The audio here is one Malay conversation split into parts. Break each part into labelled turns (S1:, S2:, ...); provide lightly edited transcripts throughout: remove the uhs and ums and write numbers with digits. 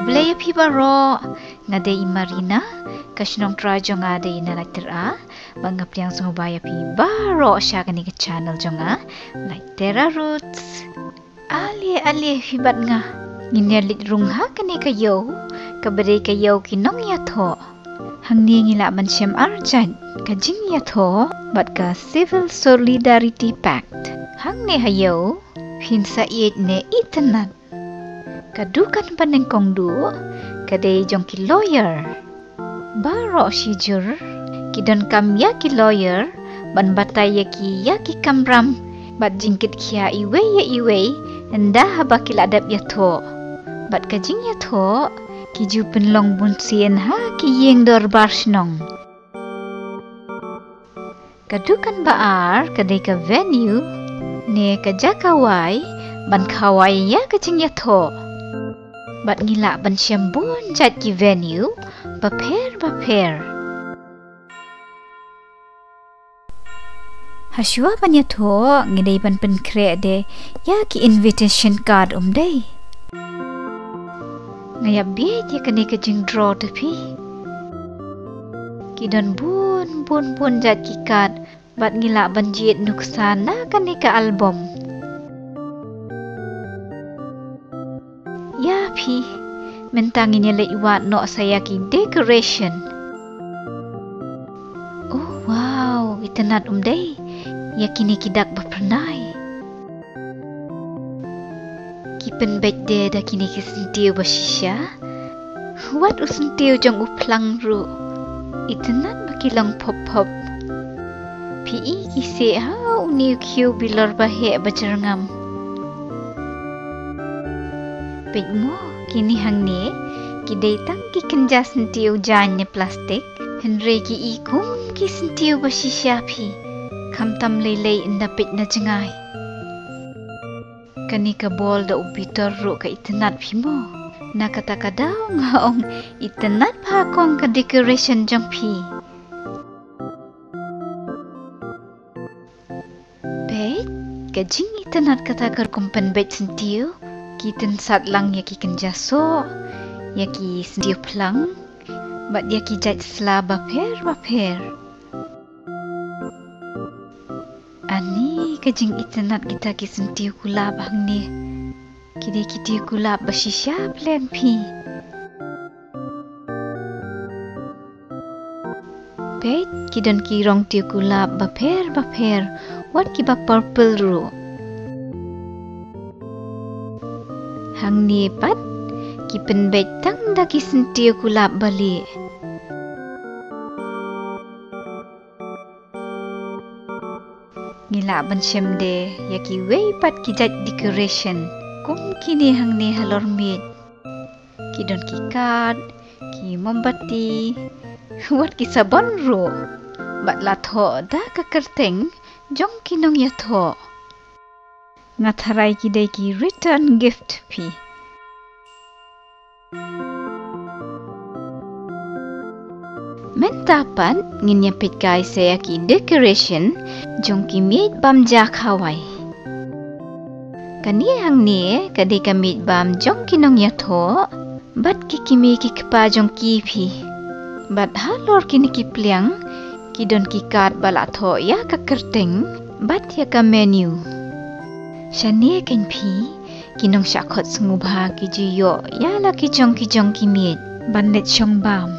S1: Blaya pi baroh ngade imarina kashnong trajo ngade inalaktera bangapriang sungubaya pi baroh syakani ke channel jonga laktera roots ali hibat nga nginyalit rungha kani kayo kabere kayo nongiathoh hangni ngila ban shem arjat ka jingiathoh bat ka civil solidarity pact hangni hayo hinsa iet ne itanat kadukan paneng kongdu kadai jongki lawyer baroh shijur kidon kam ya ki lawyer ban batai ya ki kamram bat jingkit khia iwe nda haba ki ladap yatho bat ka jingiathoh ki ju penlong bun sien ha ki yeng dorbar shnong kadukan baar kadai ka venue ne ka jakawai ban khawai ya ka jingiathoh bat ngila ban shem bun jat ki venue baper Hashua banyathoh ngidai ban penkre de ya ki invitation card dei ngaya biet ya kani ka jing draw tepi kidon bun jat ki card bat ngila ban jiet nuksana kani ka album iaphi mentangin ya iwat no saya ki decoration oh wow itanat dei yakini kidak bapernai kipen birthday da kini kisentiu bashisha wat usentiu jong uplang ru itanat bakilang pop pi kise ha uniu kiu bilor bahe bajarngam Pekmo kini hangni kidai tang ki kenja sentiu janya plastik henre ki ikum ki sentiu bashisha phi kamtam lei inda pek na jengai kani ka bol da ubitor ru ka itanat phimo na kata kadau ngaong itanat pha kong ka decoration jong phi bet ka jing itanat kata kar kompen bet sentiu kiten sat lang ya ki kenjaso ya ki sentiu plang bat ya ki jat sla baper ani kajing itanat kita ki sentiu kulab hangni kide kiti kulab bashisha plan phi bet kidon ki rong tiu kulab baper wat ki ba purple ru hangni pat ki penbet tang da ki sentiu kulab bali ngila ban shem de yaki wei pat ki jat decoration kum kini hangni halor mit kidon ki card ki mombati wat ki sabon ro bat la tho da ka kerteng jong ki nongiathoh ngatharai ki dei ki return gift phi mentapan nginya pit kai saya ki decoration jong ki mit bam ja khawai kani hangni kadai ka mit bam jong ki nongiathoh bat ki kimi ki kpa jong ki phi bat halor kini ki pliang ki don ki card bala tho ya ka kerteng bat ya ka menu shane kan phi kinong shakhot sngubha ki jiyo ya la ki jong ki mit banlet shong bam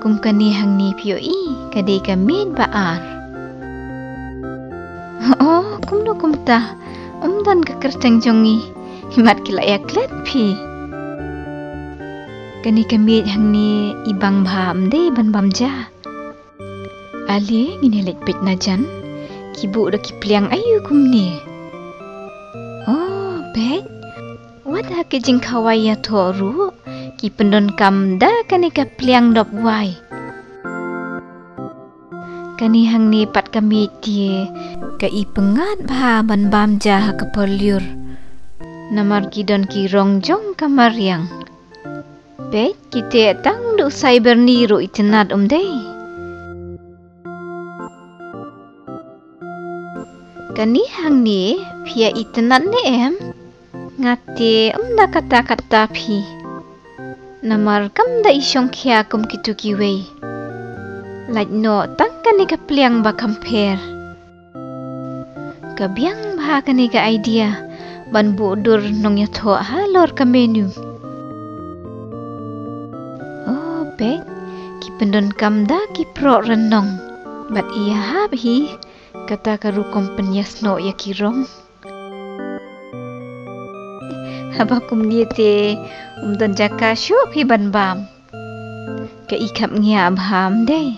S1: kum kani hangni pio i kadai ka mit baar oh kum ta dan ka kerteng jongi himat kila ya klet phi kani ka mit hangni ibang bham de ban bamja ali ngini lek pit na jan kibu da ki pliang ayu kumni oh bet wat ha ke jing khawai ya thoru ki pendon kam da kani ka pliang dop wai kani hangni pat kami tie ka i pengat bha ban bam ja ha ka polyur namar ki don ki rong jong kamariang bet kite tang du cyber ni ro itanat dei kani hangni phia itanat ne em ngate da kata phi namar kam da isyong kya kum kitukiway. Like no tangka ni ka pliang ba compare. Kabyang baha ka ni ka idea ban budur nongiathoh halor ka menu. Oh bet ki pendon kam da ki pro renong. Bat iya habi kata ka rukom penyas no ya kirong. Habakum niete umdan jaka syup hi ban bam. Ka ikap ngia abham day.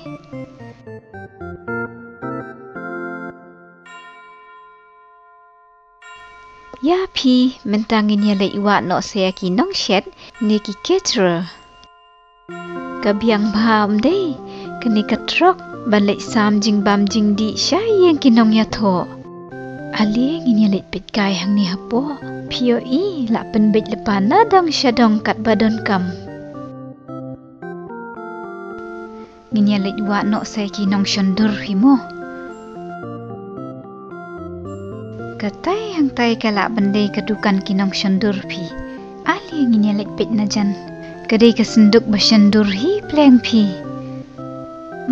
S1: Iaphi mentangin ya lei iwa no saya ki nong shed ni ki caterer. Kabyang bham day kani ka trok ban lei sam jing bam jing di syayeng ki nongiathoh. Ali ngin ya lei pit kai hang ni hapo. Pio i la penbet lepan na dong syadong kat donkam. Ngin ya lei iwa no saya ki nong shondur himo. Katai hang tai kalak bandai kedukan kinong shendur pi. Ali ngin ya lek pit najan. Kadai kesenduk bersyendur hi pleng pi.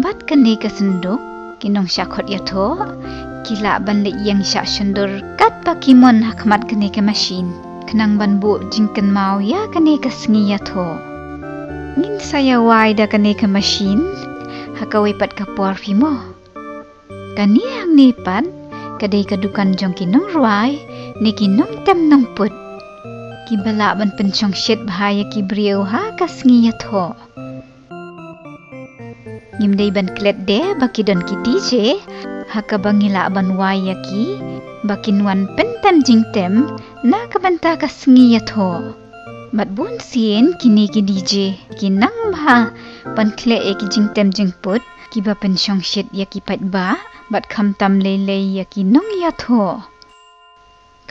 S1: Bat kani kesenduk kinong syakot yathoh. Kila ban lek yang syak syendur kat pakimon hakmat kani ke mesin. Kenang ban bu jingken mau ya kani ke sngiathoh. Ngin saya wai da kani ke mesin. Hakawai pat kapuar pi mo. Kani hang ni pat. Kadai kedukan jong kinong ruai, ni kinong tem nong put. Kibala ban penchong syet bahaya ki briew ha ka jingiathoh. Ngimdai ban klet de baki don ki DJ, ha ka bangila ban wai ki, bakin wan pentan jing tem, na ka banta ka jingiathoh. Mat bun sien kini ki DJ, kinang bah ban klet ki jing tem jing put, kiba penchong syet ya ki pat ba. Bat kham tam lei ya ki nongiathoh.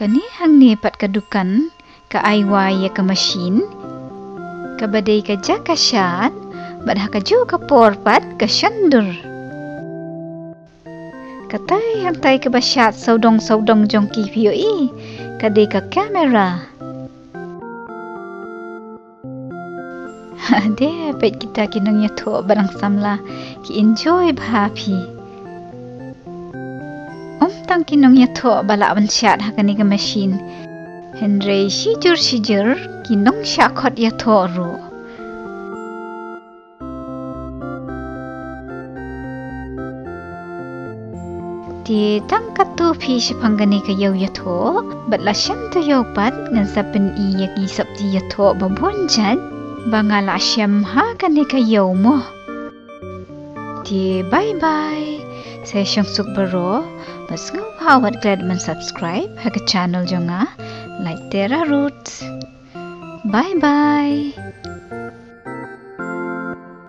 S1: Kani hang ni pat kadukan ka aiwa ya ka mesin. Ka badai ka jaka syat. Bat ha ka ju ka por pat ka shendur. Katai hang tai ka basyat saudong jong ki pio i. Kadai ka kamera. Ade pet kita ki nongiathoh barang samla ki enjoy bhapi. Tang kinong yathoh bala ban syat hakani ka mesin. Henry shijur kinong syakot yathoh ro. Ti tang katu pi syapangani ka yaw yathoh. Bat la shem to yaw pat ngan sapen i yaki sabti yathoh babonjat. Bangala shem hakani ka yaw mo. Ti bye bye. Saya shongsuk baroh. Mas ngau hawat glad man subscribe ha ka channel jonga like Terra Roots. Bye bye.